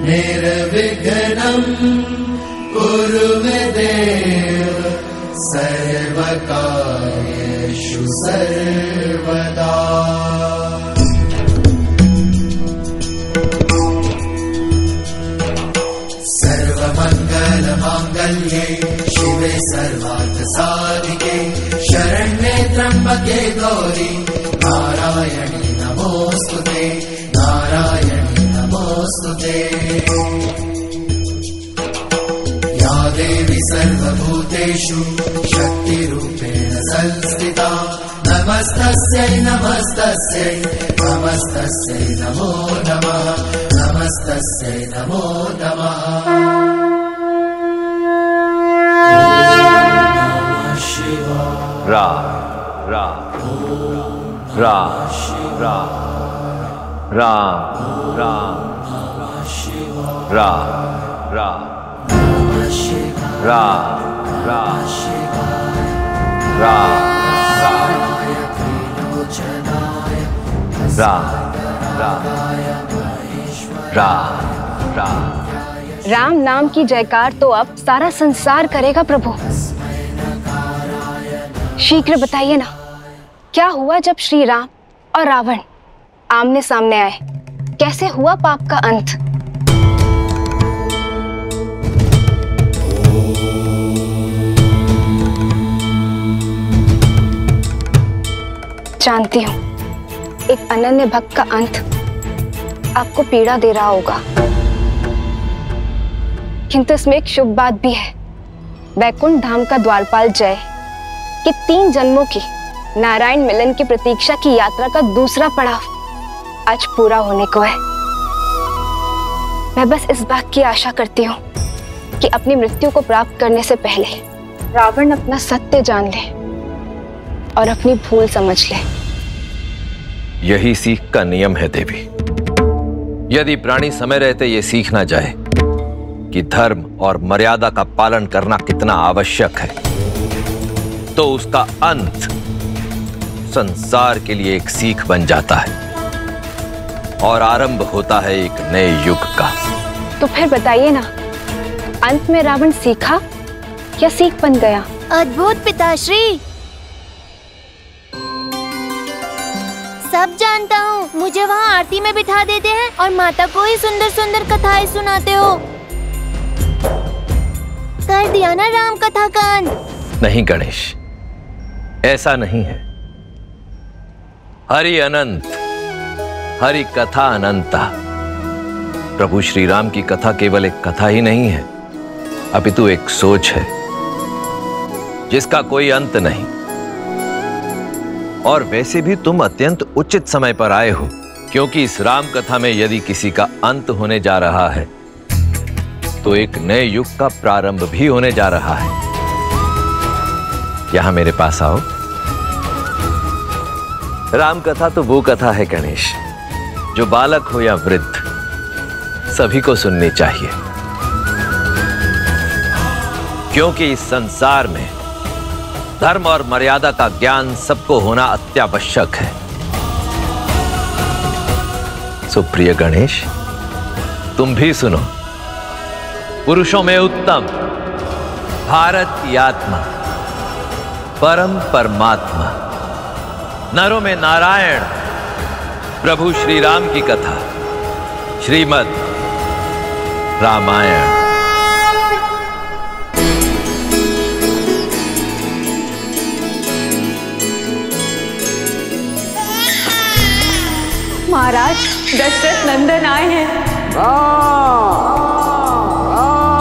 निर्विघ्नं कुरु मे देव सर्वकार्येषु सर्वदा। सर्वमङ्गलमाङ्गल्ये शिवे सर्वार्थसाधिके शरण्ये त्र्यम्बके गौरी नारायणी नमोस्तुते नारायणी नमोस्तुते। या देवी सर्वभूतेषु शक्तिरूपेण संस्थिता नमस्तस्यै नमस्तस्यै नमस्तस्यै नमो नमः नमस्तस्यै नमो नमः। रा रा रा रा राम राम रा रा रा रा रा रा रा रा। राम नाम की जयकार तो अब सारा संसार करेगा प्रभु। शीघ्र बताइए ना, क्या हुआ जब श्री राम और रावण आमने सामने आए? कैसे हुआ पाप का अंत? जानती हूँ एक अनन्य भक्त का अंत आपको पीड़ा दे रहा होगा, किंतु इसमें एक शुभ बात भी है। वैकुंठ धाम का द्वारपाल जय कि 3 जन्मों की नारायण मिलन की प्रतीक्षा की यात्रा का दूसरा पड़ाव आज पूरा होने को है। मैं बस इस बात की आशा करती हूँ कि अपनी मृत्यु को प्राप्त करने से पहले रावण अपना सत्य जान ले और अपनी भूल समझ ले। यही सीख का नियम है देवी। यदि प्राणी समय रहते ये सीख ना जाए कि धर्म और मर्यादा का पालन करना कितना आवश्यक है, तो उसका अंत संसार के लिए एक सीख बन जाता है और आरंभ होता है एक नए युग का। तो फिर बताइए ना, अंत में रावण सीखा या सीख बन गया? अद्भुत पिताश्री, सब जानता हूँ। मुझे वहाँ आरती में बिठा देते हैं और माता को ही सुंदर सुंदर कथाएं सुनाते हो। कर दिया ना राम कथा का अंत? नहीं गणेश, ऐसा नहीं है। हरि अनंत, हरि कथा अनंता। प्रभु श्री राम की कथा केवल एक कथा ही नहीं है, अपितु एक सोच है जिसका कोई अंत नहीं। और वैसे भी तुम अत्यंत उचित समय पर आए हो, क्योंकि इस राम कथा में यदि किसी का अंत होने जा रहा है तो एक नए युग का प्रारंभ भी होने जा रहा है। यहां मेरे पास आओ। राम कथा तो वो कथा है गणेश, जो बालक हो या वृद्ध सभी को सुननी चाहिए, क्योंकि इस संसार में धर्म और मर्यादा का ज्ञान सबको होना अत्यावश्यक है। सुप्रिय गणेश, तुम भी सुनो। पुरुषों में उत्तम भारत की आत्मा, परम परमात्मा, नरों में नारायण, प्रभु श्री राम की कथा, श्रीमद् रामायण। महाराज, दशरथ नंदन आए हैं।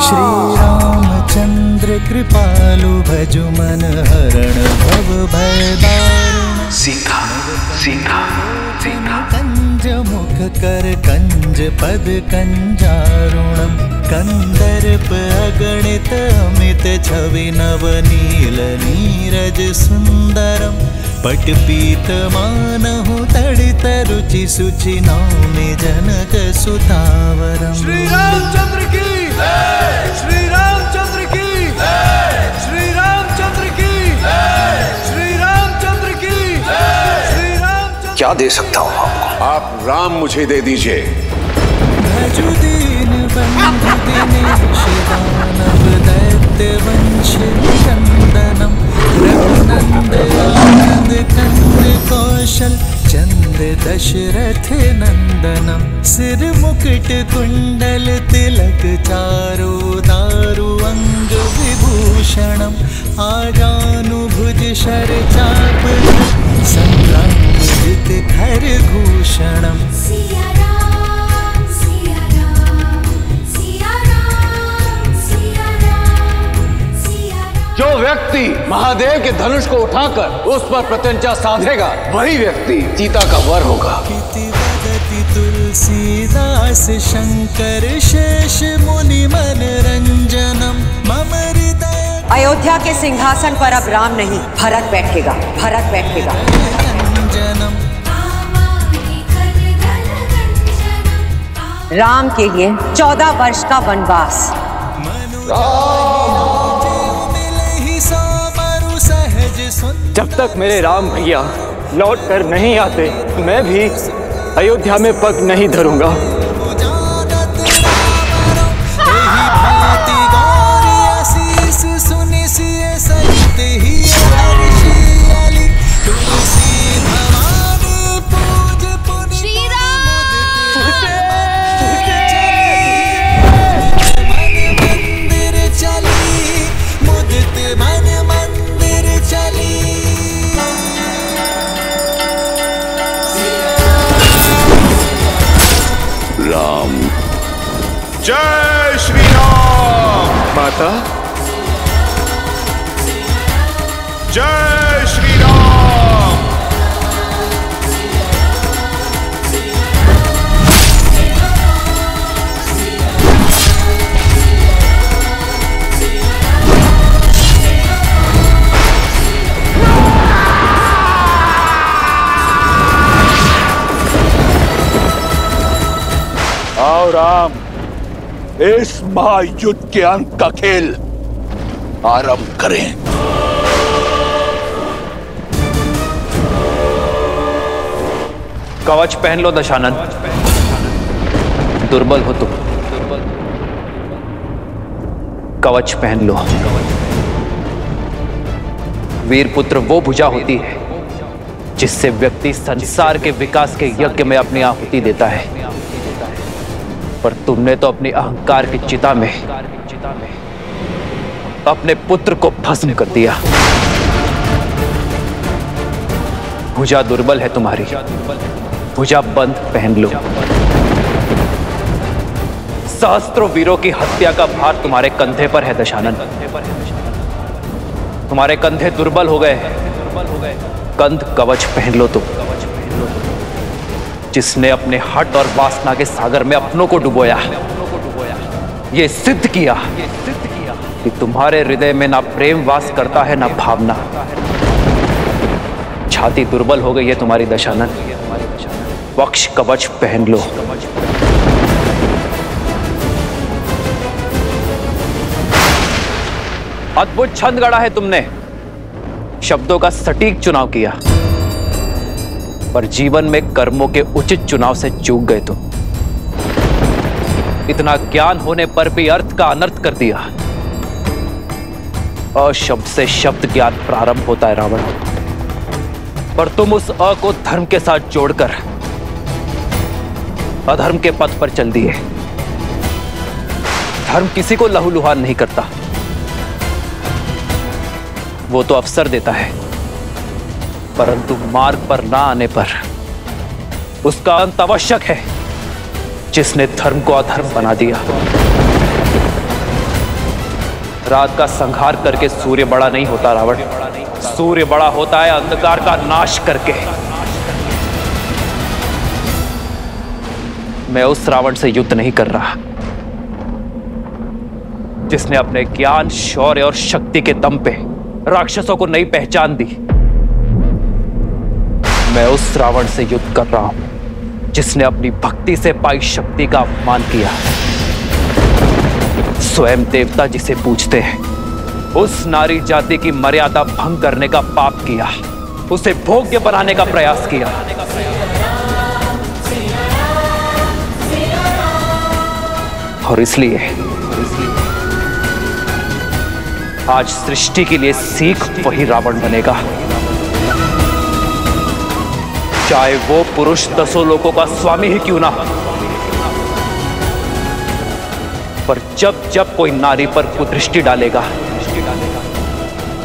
श्री रामचंद्र कृपालु भजु मन हरण भव भय दारुण। सीखा सीखा सीखा। कंज मुख कर कंज पद कंजारुणम। कंदर्प अगणित अमित छवि नव नील नीरज सुंदरम। पट पीत मानहु तड़ित रुचि सुचि नौमि जनक सुतावरम। श्री रामचंद्र की जय, श्री रामचंद्र की जय, श्री रामचंद्र की जय, श्री रामचंद्र की जय, श्री रामचंद्र। क्या दे सकता हूँ आपको? आप राम मुझे दे दीजिए। भजु दीन बंधु दिनेश दानव दैत्य वंश निकंदनम रघुनंद आनंद कंद कौशल चंद दशरथ नंदनम सिर मुकुट कुंडल तिलक चारु दारु अंग विभूषणम आजानुभुज शर चाप संग्रामजित खर भूषणम। सिया राम सिया राम सिया राम सिया राम सिया राम। जो व्यक्ति महादेव के धनुष को उठाकर उस पर प्रत्यंचा साधेगा वही व्यक्ति सीता का वर होगा। इति वदति तुलसीदास शंकर शेष मुनि मनरंजनम मम हृदय। अयोध्या के सिंहासन पर अब राम नहीं भरत बैठेगा, भरत बैठेगा। राम के लिए 14 वर्ष का वनवास। जब तक मेरे राम भैया लौट कर नहीं आते मैं भी अयोध्या में पग नहीं धरूंगा। जय श्री राम। माता जय श्री राम। आओ राम, इस महायुद्ध के अंत का खेल आरंभ करें। कवच पहन लो दशानन, दुर्बल हो तुम। कवच पहन लो। वीरपुत्र वो भुजा होती है जिससे व्यक्ति संसार के विकास के यज्ञ में अपनी आहुति देता है, पर तुमने तो अपनी अहंकार की चिता में अपने पुत्र को भस्म कर दिया। भुजा दुर्बल है तुम्हारी, भुजा बंद पहन लो। सहस्त्रों वीरों की हत्या का भार तुम्हारे कंधे पर है दशानन। तुम्हारे कंधे दुर्बल हो गए, कंध कवच पहन लो तुम, जिसने अपने हट और वासना के सागर में अपनों को डुबोया, ये सिद्ध किया कि तुम्हारे हृदय में ना प्रेम वास करता है ना भावना। छाती दुर्बल हो गई है तुम्हारी दशानन, वक्ष कवच पहन लो। अद्भुत छंद गढ़ा है तुमने, शब्दों का सटीक चुनाव किया, पर जीवन में कर्मों के उचित चुनाव से चूक गए तुम। इतना ज्ञान होने पर भी अर्थ का अनर्थ कर दिया। अशब्द से शब्द ज्ञान प्रारंभ होता है रावण, पर तुम उस अ को धर्म के साथ जोड़कर अधर्म के पथ पर चल दिए। धर्म किसी को लहूलुहान नहीं करता, वो तो अवसर देता है, परंतु मार्ग पर ना आने पर उसका अंत आवश्यक है। जिसने धर्म को अधर्म बना दिया। रात का संहार करके सूर्य बड़ा नहीं होता रावण, सूर्य बड़ा होता है अंधकार का नाश करके। मैं उस रावण से युद्ध नहीं कर रहा जिसने अपने ज्ञान, शौर्य और शक्ति के दम पे राक्षसों को नई पहचान दी। मैं उस रावण से युद्ध कर रहा हूं जिसने अपनी भक्ति से पाई शक्ति का अपमान किया। स्वयं देवता जिसे पूजते हैं, उस नारी जाति की मर्यादा भंग करने का पाप किया, उसे भोग्य बनाने का प्रयास किया। और इसलिए आज सृष्टि के लिए सीख वही रावण बनेगा, चाहे वो पुरुष 10 लोकों का स्वामी ही क्यों ना हो। पर जब जब कोई नारी पर कुदृष्टि डालेगा,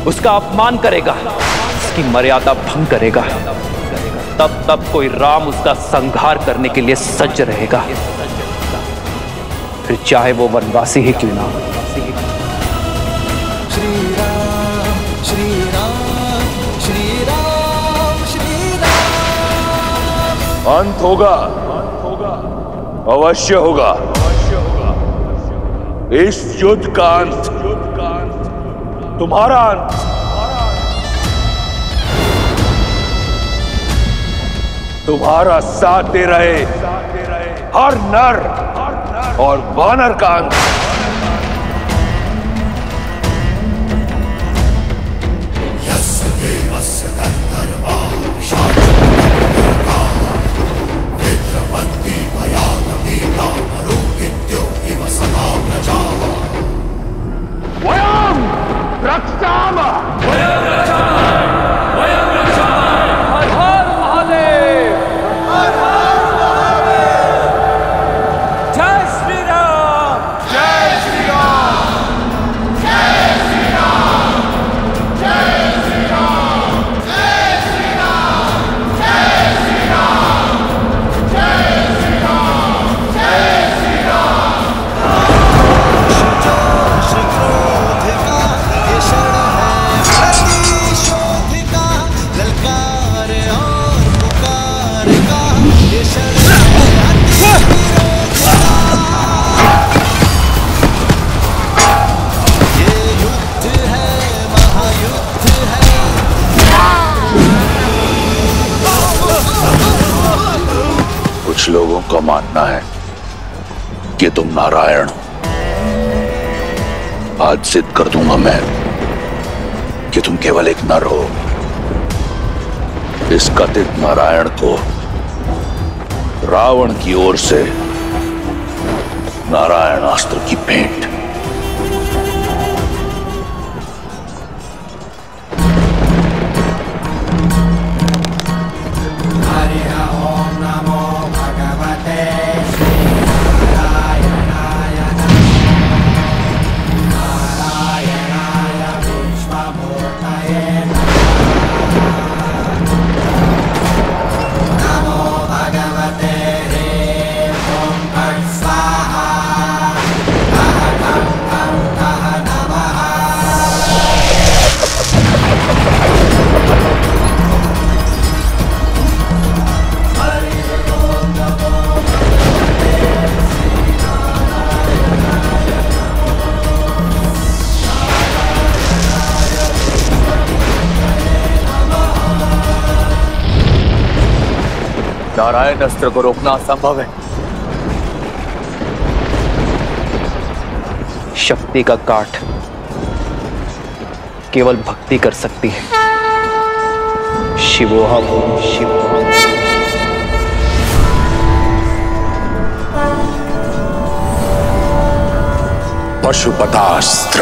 उसका अपमान करेगा, उसकी मर्यादा भंग करेगा, तब तब कोई राम उसका संहार करने के लिए सज्ज रहेगा, फिर चाहे वो वनवासी ही क्यों ना हो। श्री राम श्री राम श्री राम श्री राम। अंत होगा, अवश्य होगा। इस युद्ध का अंत तुम्हारा अंत। तुम्हारा साथ दे रहे हर नर और वानर का अंत। लोगों का मानना है कि तुम नारायण हो। आज सिद्ध कर दूंगा मैं कि तुम केवल एक नर हो। इस कथित नारायण को रावण की ओर से नारायण अस्त्र की भेंट। नारायण अस्त्र को रोकना असंभव है। शक्ति का काट केवल भक्ति कर सकती है। शिवोहम शिवोहम। पशुपतास्त्र।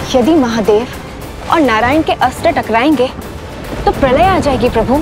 यदि महादेव और नारायण के अस्त्र टकराएंगे तो प्रलय आ जाएगी प्रभु।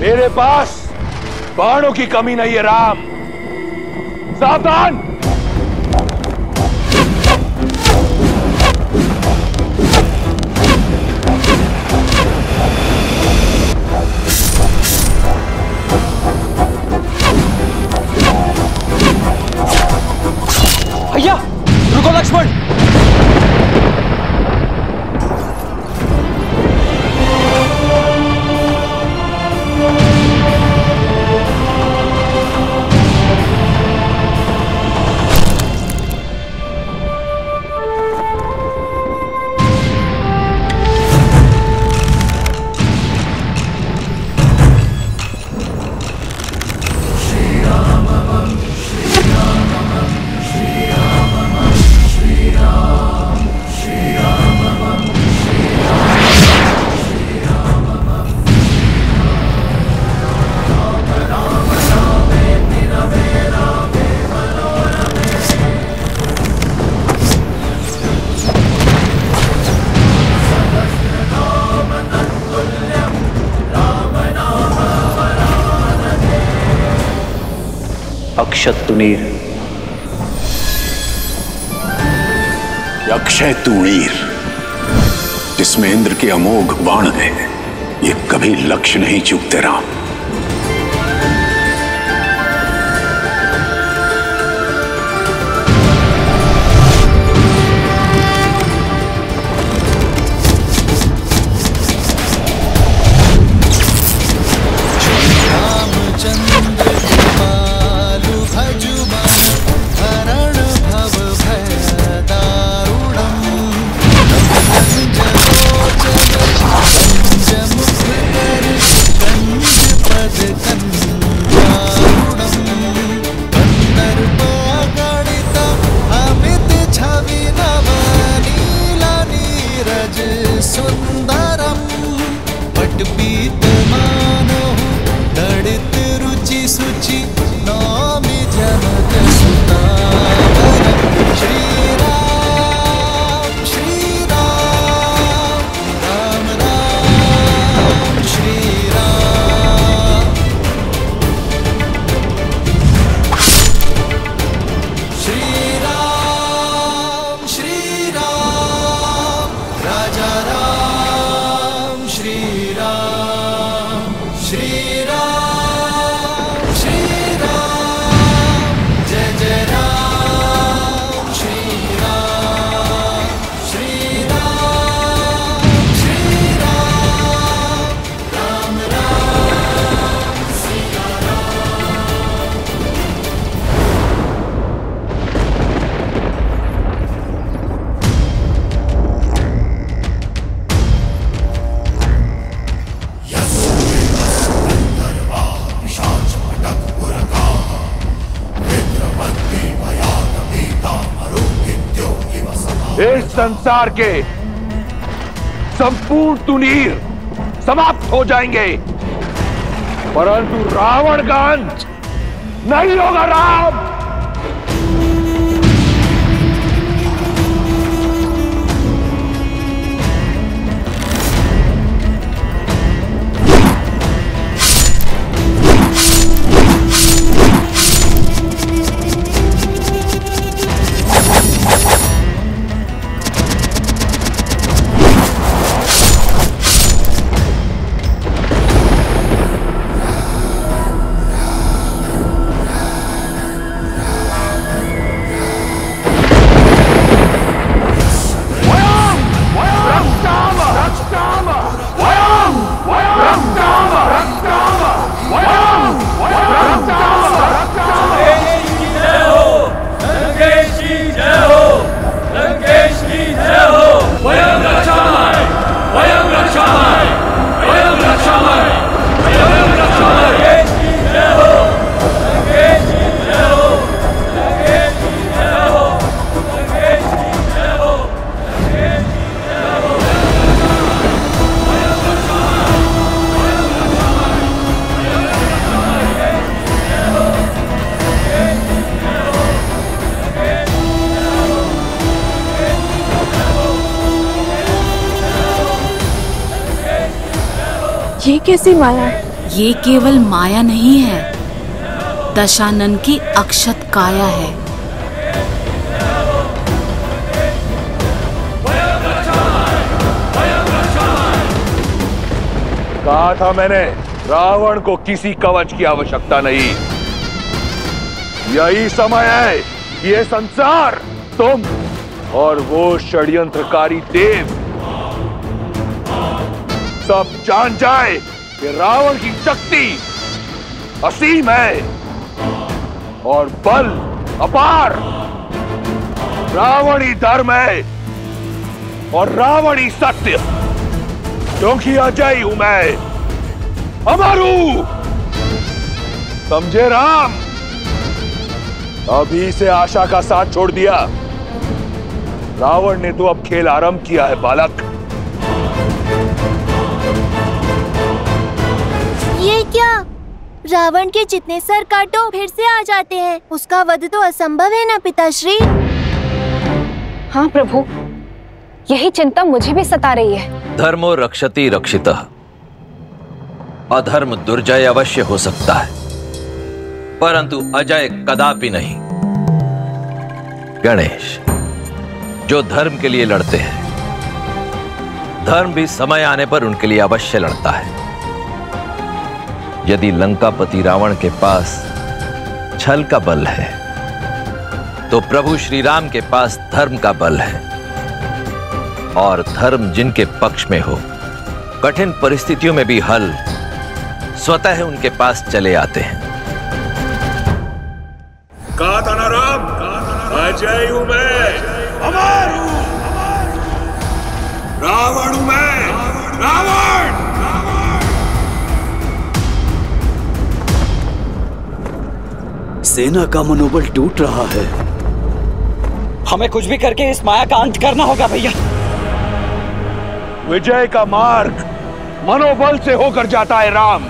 मेरे पास बाणों की कमी नहीं है राम। सावधान। भैया रुको लक्ष्मण। अक्षत तुनीर। अक्षय तुणीर जिसमें इंद्र के अमोघ बाण है, ये कभी लक्ष्य नहीं चूकते राम। इस संसार के संपूर्ण तुनीर समाप्त हो जाएंगे, परंतु रावण का अंत नहीं होगा राम। ये कैसी माया है? ये केवल माया नहीं है, दशानन की अक्षत काया है। कहा था मैंने, रावण को किसी कवच की आवश्यकता नहीं। यही समय है कि ये संसार, तुम और वो षड्यंत्रकारी देव सब जान जाए कि रावण की शक्ति असीम है और बल अपार। रावण ही धर्म है और रावण ही सत्य, क्योंकि अजय हूं मैं, अमर हूं। समझे राम? अभी से आशा का साथ छोड़ दिया। रावण ने तो अब खेल आरंभ किया है बालक। ये क्या? रावण के जितने सर काटो फिर से आ जाते हैं। उसका वध तो असंभव है ना पिताश्री? हाँ प्रभु, यही चिंता मुझे भी सता रही है। धर्मो रक्षति रक्षितः। अधर्म दुर्जय अवश्य हो सकता है, परंतु अजय कदापि नहीं। गणेश, जो धर्म के लिए लड़ते हैं, धर्म भी समय आने पर उनके लिए अवश्य लड़ता है। यदि लंकापति रावण के पास छल का बल है, तो प्रभु श्री राम के पास धर्म का बल है। और धर्म जिनके पक्ष में हो, कठिन परिस्थितियों में भी हल स्वतः उनके पास चले आते हैं। कहा था ना राम, अजय हूं मैं, अमर हूं। रावण हूं मैं, रावण। सेना का मनोबल टूट रहा है। हमें कुछ भी करके इस माया का अंत करना होगा भैया। विजय का मार्ग मनोबल से होकर जाता है राम।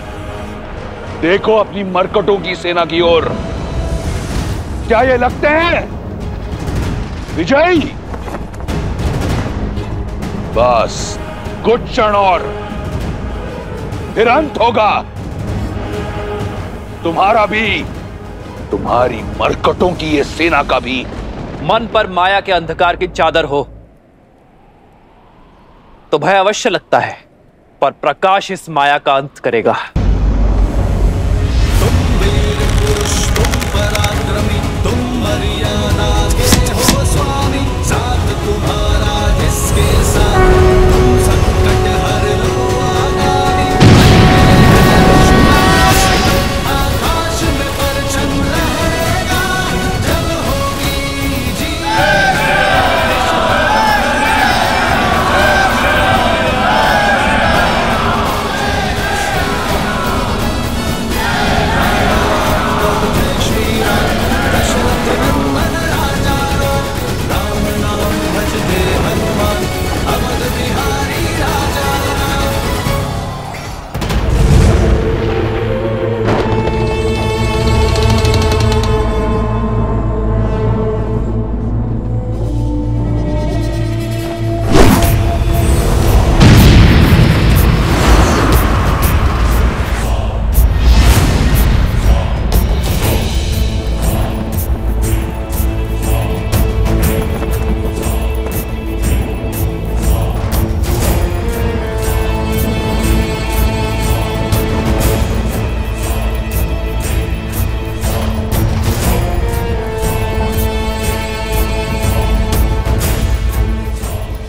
देखो अपनी मरकटों की सेना की ओर। क्या ये लगते हैं विजयी? बस कुछ क्षण और, फिर अंत होगा तुम्हारा भी, तुम्हारी मरकटों की ये सेना का भी। मन पर माया के अंधकार की चादर हो तो भय अवश्य लगता है, पर प्रकाश इस माया का अंत करेगा। तुम वीर पुरुष, तुम पराक्रमी, तुम मर्यादा के हो स्वामी। साथ तुम्हारा जिसके साथ, तुम संकट हर लो आगामी। आकाश में परचम रहेगा, जब होगी जीत।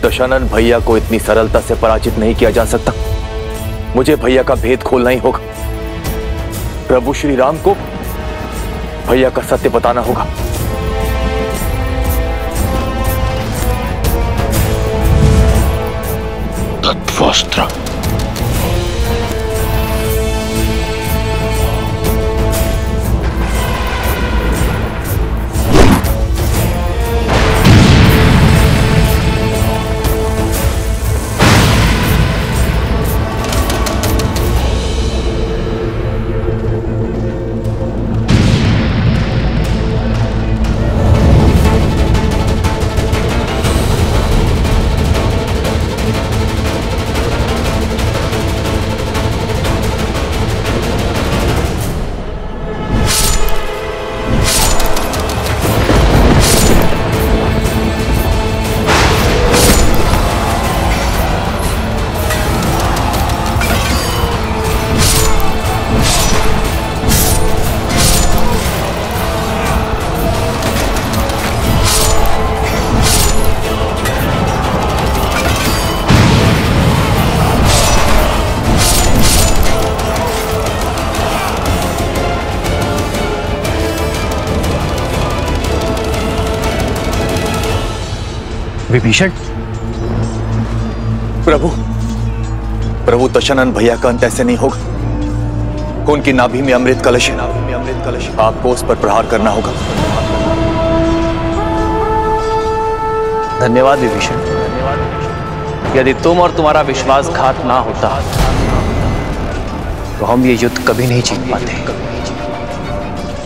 दशानन भैया को इतनी सरलता से पराजित नहीं किया जा सकता। मुझे भैया का भेद खोलना ही होगा। प्रभु श्री राम को भैया का सत्य बताना होगा। तत्वस्त्र। विभीषण। प्रभु दशानन भैया का अंत ऐसे नहीं होगा। उनकी नाभि में अमृत कलश है, आपको उस पर प्रहार करना होगा। धन्यवाद विभीषण। यदि तुम और तुम्हारा विश्वासघात ना होता तो हम ये युद्ध कभी नहीं जीत पाते।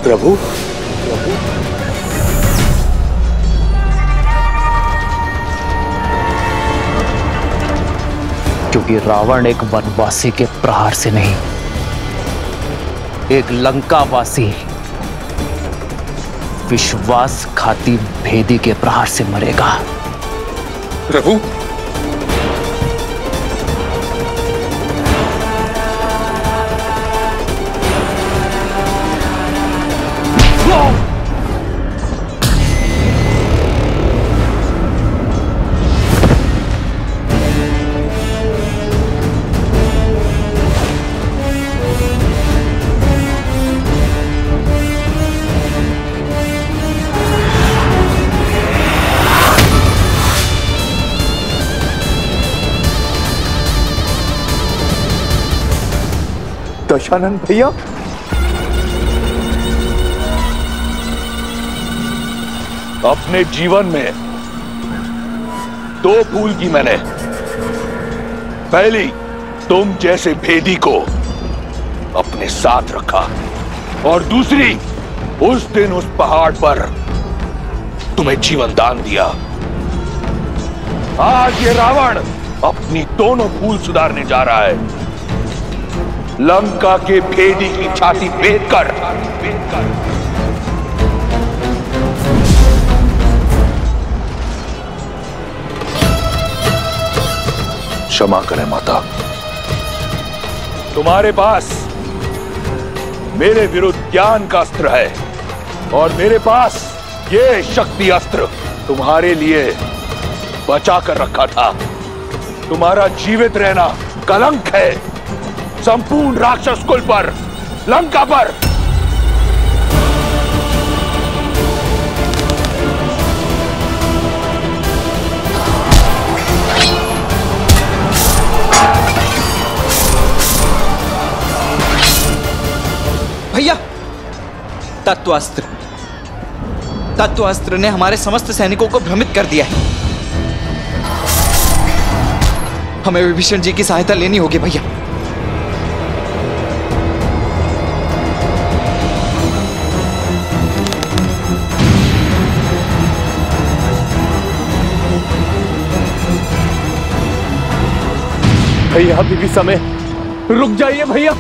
प्रभु क्योंकि रावण एक वनवासी के प्रहार से नहीं, एक लंकावासी विश्वासघाती भेदी के प्रहार से मरेगा। प्रभु दशानन भैया, अपने जीवन में दो भूल की मैंने। पहली, तुम जैसे भेदी को अपने साथ रखा, और दूसरी, उस दिन उस पहाड़ पर तुम्हें जीवन दान दिया। आज ये रावण अपनी दोनों भूल सुधारने जा रहा है। लंका के भेदी की छाती भेद कर क्षमा करें माता। तुम्हारे पास मेरे विरुद्ध ज्ञान का अस्त्र है, और मेरे पास ये शक्ति अस्त्र तुम्हारे लिए बचा कर रखा था। तुम्हारा जीवित रहना कलंक है संपूर्ण राक्षस कुल पर, लंका पर। भैया, तत्वास्त्र ने हमारे समस्त सैनिकों को भ्रमित कर दिया है। हमें विभीषण जी की सहायता लेनी होगी भैया। भैया अभी भी समय, रुक जाइए भैया।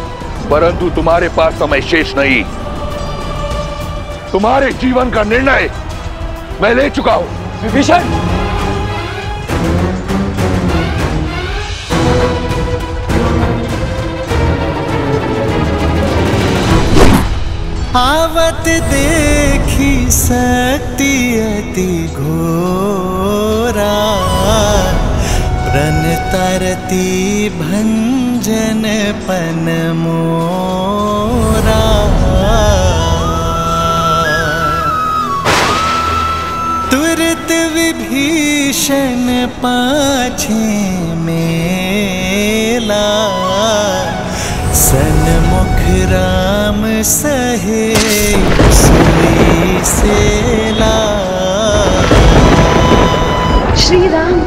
परंतु तुम्हारे पास समय शेष नहीं। तुम्हारे जीवन का निर्णय मैं ले चुका हूं। विभीषण, आवत देखी शक्ति अति घोरा, प्रण तरती भंजन पन मोरा। तुरत विभीषण पाछे मेला, सन्मुख राम सहे सुई सेला। श्री राम,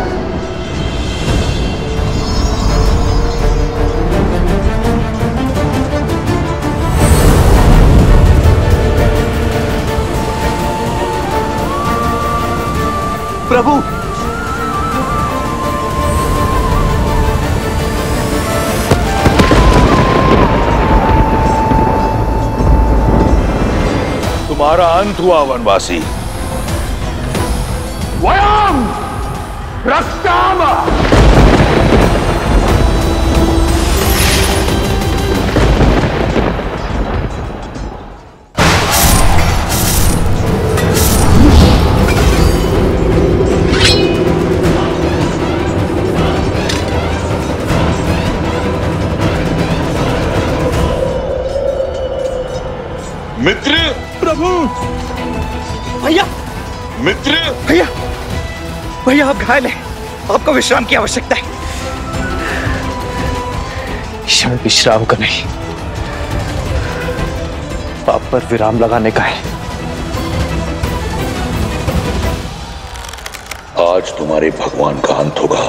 प्रभु तुम्हारा अंत हुआ वनवासी। वयम रक्षाम। मित्र, प्रभु, भैया, मित्र, भैया, भैया आप घायल हैं, आपको विश्राम की आवश्यकता है। क्षण विश्राम का नहीं, पाप पर विराम लगाने का है। आज तुम्हारे भगवान का अंत होगा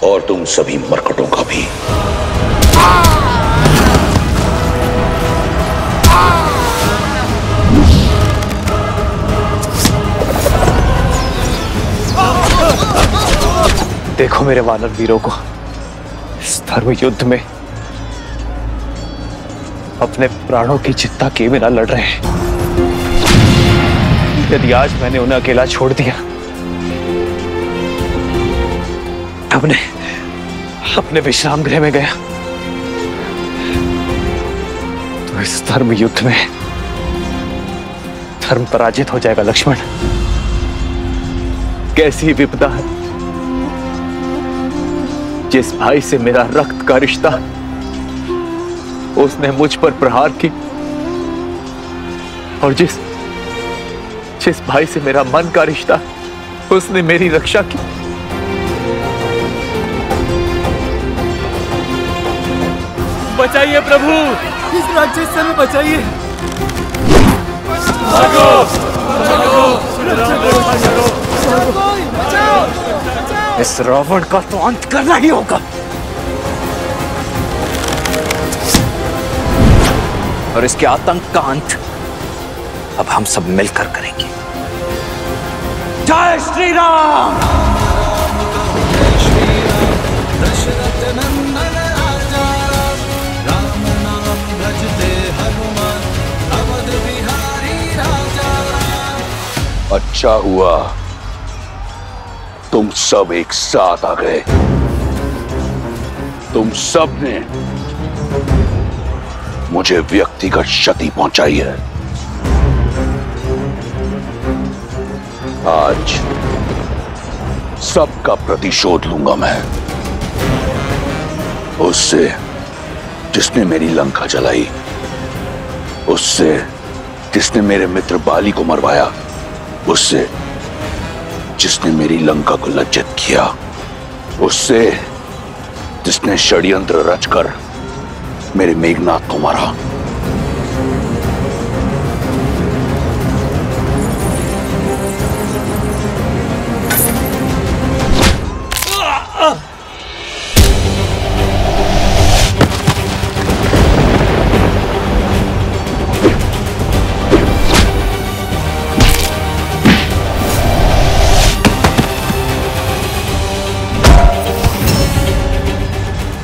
और तुम सभी मरकटों का भी। देखो मेरे वानर वीरों को इस धर्म युद्ध में अपने प्राणों की चिंता किए बिना लड़ रहे हैं। यदि आज मैंने उन्हें अकेला छोड़ दिया, अपने विश्राम गृह में गया, तो इस धर्म युद्ध में धर्म पराजित हो जाएगा। लक्ष्मण, कैसी विपदा है। जिस भाई से मेरा रक्त का रिश्ता, उसने मुझ पर प्रहार की, और जिस भाई से मेरा मन का रिश्ता, उसने मेरी रक्षा की। बचाइए प्रभु, इस राक्षस से हमें बचाइए। इस रावण का तो अंत करना ही होगा, और इसके आतंक का अंत अब हम सब मिलकर करेंगे। जय श्री राम। दशरथ नंदन राजा राम नाम भजते हनुमान अवध बिहारी राजा। अच्छा हुआ तुम सब एक साथ आ गए। तुम सब ने मुझे व्यक्तिगत क्षति पहुंचाई है। आज सबका प्रतिशोध लूंगा मैं, उससे जिसने मेरी लंका जलाई, उससे जिसने मेरे मित्र बाली को मरवाया, उससे जिसने मेरी लंका को लज्जित किया, उससे जिसने षड्यंत्र रचकर मेरे मेघनाथ को मारा।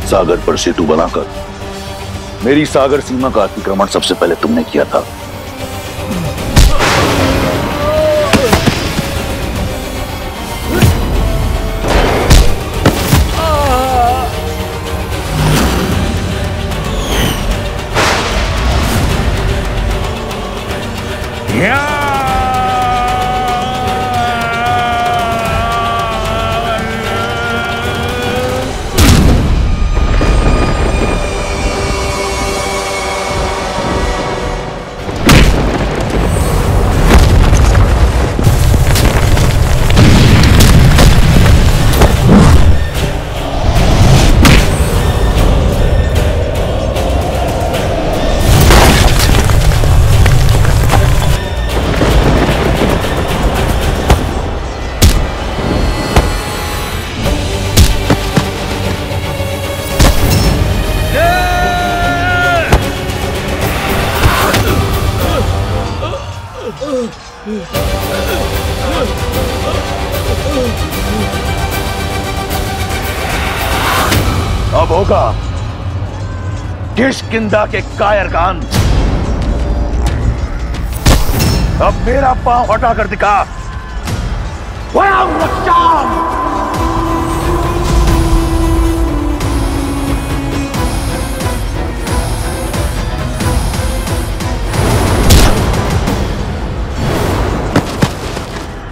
सागर पर सेतु बनाकर मेरी सागर सीमा का अतिक्रमण सबसे पहले तुमने किया था। अब होगा किष्किंधा के कायर का अंत। अब मेरा पांव हटाकर दिखा।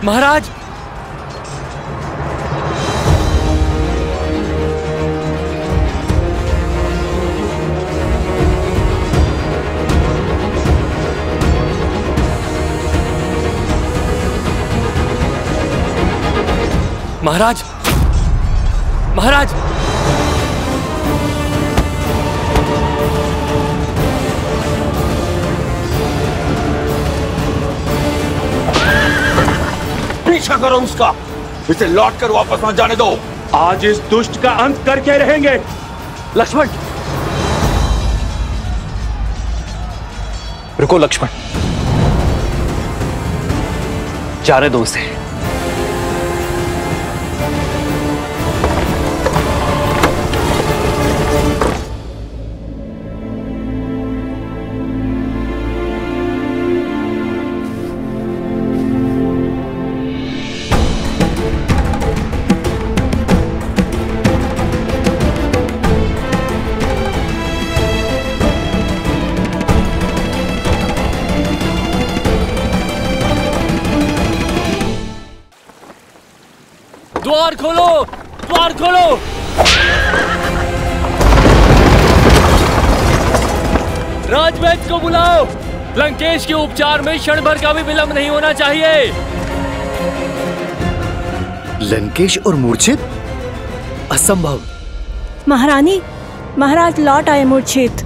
महाराज, महाराज, महाराज, पीछा करो उसका, इसे लौट कर वापस मत जाने दो। आज इस दुष्ट का अंत करके रहेंगे। लक्ष्मण, रुको लक्ष्मण, जाने दो उसे। द्वार खोलो, द्वार खोलो। राजवैद्य को बुलाओ। लंकेश के उपचार में क्षण भर का भी विलंब नहीं होना चाहिए। लंकेश और मूर्छित? असंभव। महारानी, महाराज लौट आए मूर्छित।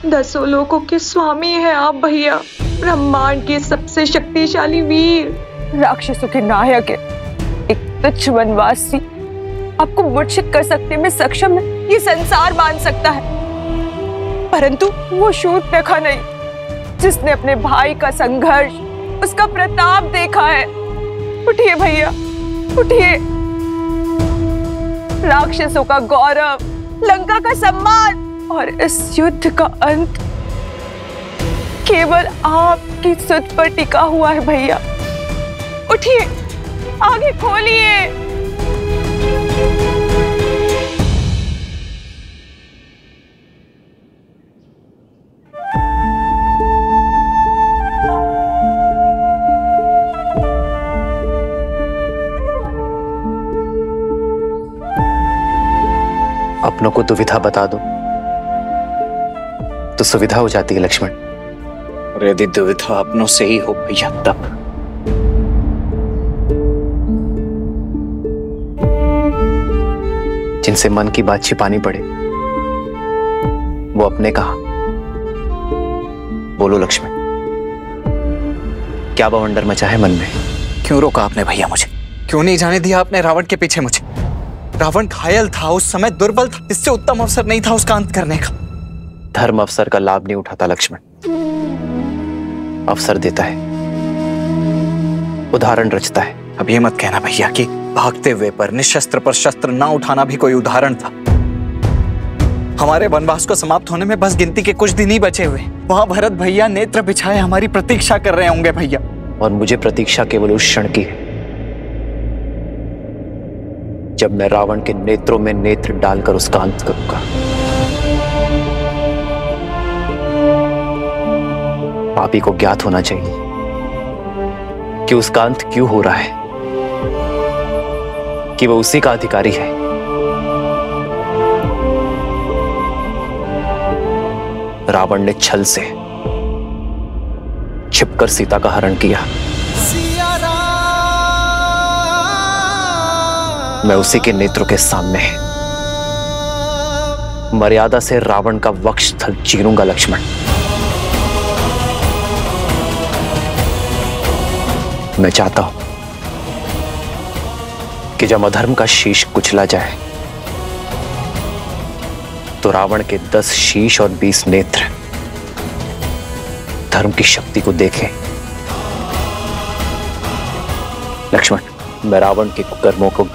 दसों लोकों के स्वामी हैं आप भैया, ब्रह्मांड के सबसे शक्तिशाली वीर, राक्षसों के नायक है। एक तुच्छ वनवासी आपको मूर्छित कर सकने में सक्षम है, ये संसार मान सकता है, परंतु वो शूर्पणखा नहीं जिसने अपने भाई का संघर्ष, उसका प्रताप देखा है। उठिए भैया, उठिए। राक्षसों का गौरव, लंका का सम्मान और इस युद्ध का अंत केवल आपकी सुध पर टिका हुआ है भैया। उठिए, आगे खोलिए। अपनों को दुविधा बता दो तो सुविधा हो जाती है लक्ष्मण। और यदि दुविधा अपनों से ही हो भैया तब? जिनसे मन की बात छिपानी पड़े वो अपने कहा। बोलो लक्ष्मण, क्या बवंडर मचा है मन में? क्यों रोका आपने भैया मुझे? क्यों नहीं जाने दिया आपने रावण के पीछे मुझे? रावण घायल था, उस समय दुर्बल था, इससे उत्तम अवसर नहीं था उसका अंत करने का। धर्म अवसर का लाभ नहीं उठाता लक्ष्मण, अवसर देता है, उदाहरण रचता है। अब ये मत कहना भैया कि भागते हुए पर निशस्त्र पर शस्त्र ना उठाना भी कोई उदाहरण था। हमारे वनवास को समाप्त होने में बस गिनती के कुछ दिन ही बचे हुए, वहां भरत भैया नेत्र बिछाए हमारी प्रतीक्षा कर रहे होंगे भैया। और मुझे प्रतीक्षा केवल उस क्षण की है जब मैं रावण के नेत्रों में नेत्र डालकर उसका अंत करूंगा। पापी को ज्ञात होना चाहिए कि उसका अंत क्यों हो रहा है, कि वह उसी का अधिकारी है। रावण ने छल से छिपकर सीता का हरण किया, मैं उसी के नेत्रों के सामने मर्यादा से रावण का वक्षस्थल चीरूंगा लक्ष्मण। मैं चाहता हूं कि जब अधर्म का शीश कुचला जाए तो रावण के 10 शीश और 20 नेत्र धर्म की शक्ति को देखें। लक्ष्मण, मैं रावण के कुकर्मों को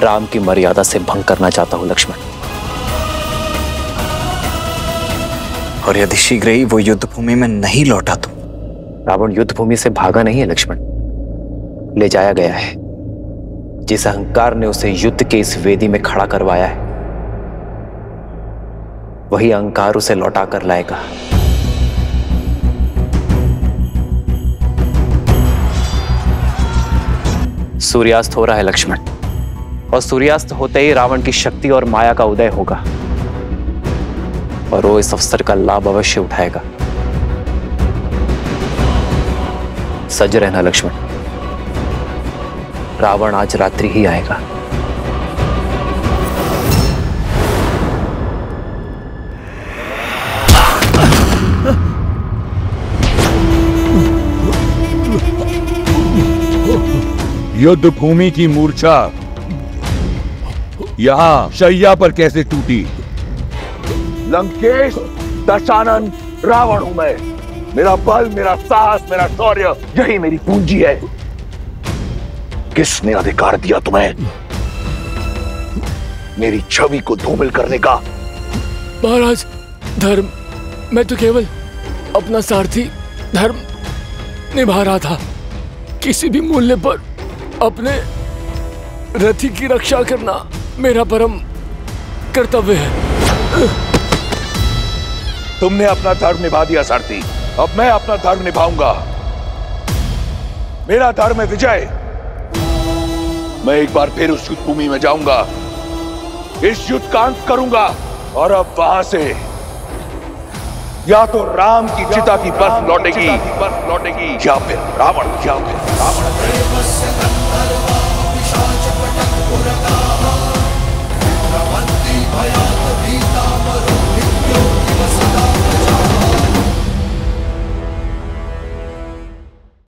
राम की मर्यादा से भंग करना चाहता हूं लक्ष्मण। और यदि शीघ्र ही वो युद्ध भूमि में नहीं लौटा तो? रावण युद्ध भूमि से भागा नहीं है लक्ष्मण, ले जाया गया है। जिस अहंकार ने उसे युद्ध के इस वेदी में खड़ा करवाया है, वही अहंकार उसे लौटा कर लाएगा। सूर्यास्त हो रहा है लक्ष्मण, और सूर्यास्त होते ही रावण की शक्ति और माया का उदय होगा, और वो इस अवसर का लाभ अवश्य उठाएगा। सज रहना लक्ष्मण, रावण आज रात्रि ही आएगा। युद्ध भूमि की मूर्छा यहां शैया पर कैसे टूटी? लंकेश, दशानन, रावण हूं मैं। मेरा बल, मेरा साहस, मेरा शौर्य, यही मेरी पूंजी है। किसने अधिकार दिया तुम्हें मेरी छवि को धूमिल करने का? महाराज, धर्म। मैं तो केवल अपना सारथी धर्म निभा रहा था। किसी भी मूल्य पर अपने रथी की रक्षा करना मेरा परम कर्तव्य है। तुमने अपना धर्म निभा दिया सारथी, अब मैं अपना धर्म निभाऊंगा। मेरा धर्म है विजय। मैं एक बार फिर उस युद्ध भूमि में जाऊंगा, इस युद्ध का अंत करूंगा, और अब वहां से या तो राम की चिता की बर्फ लौटेगी, या फिर रावण,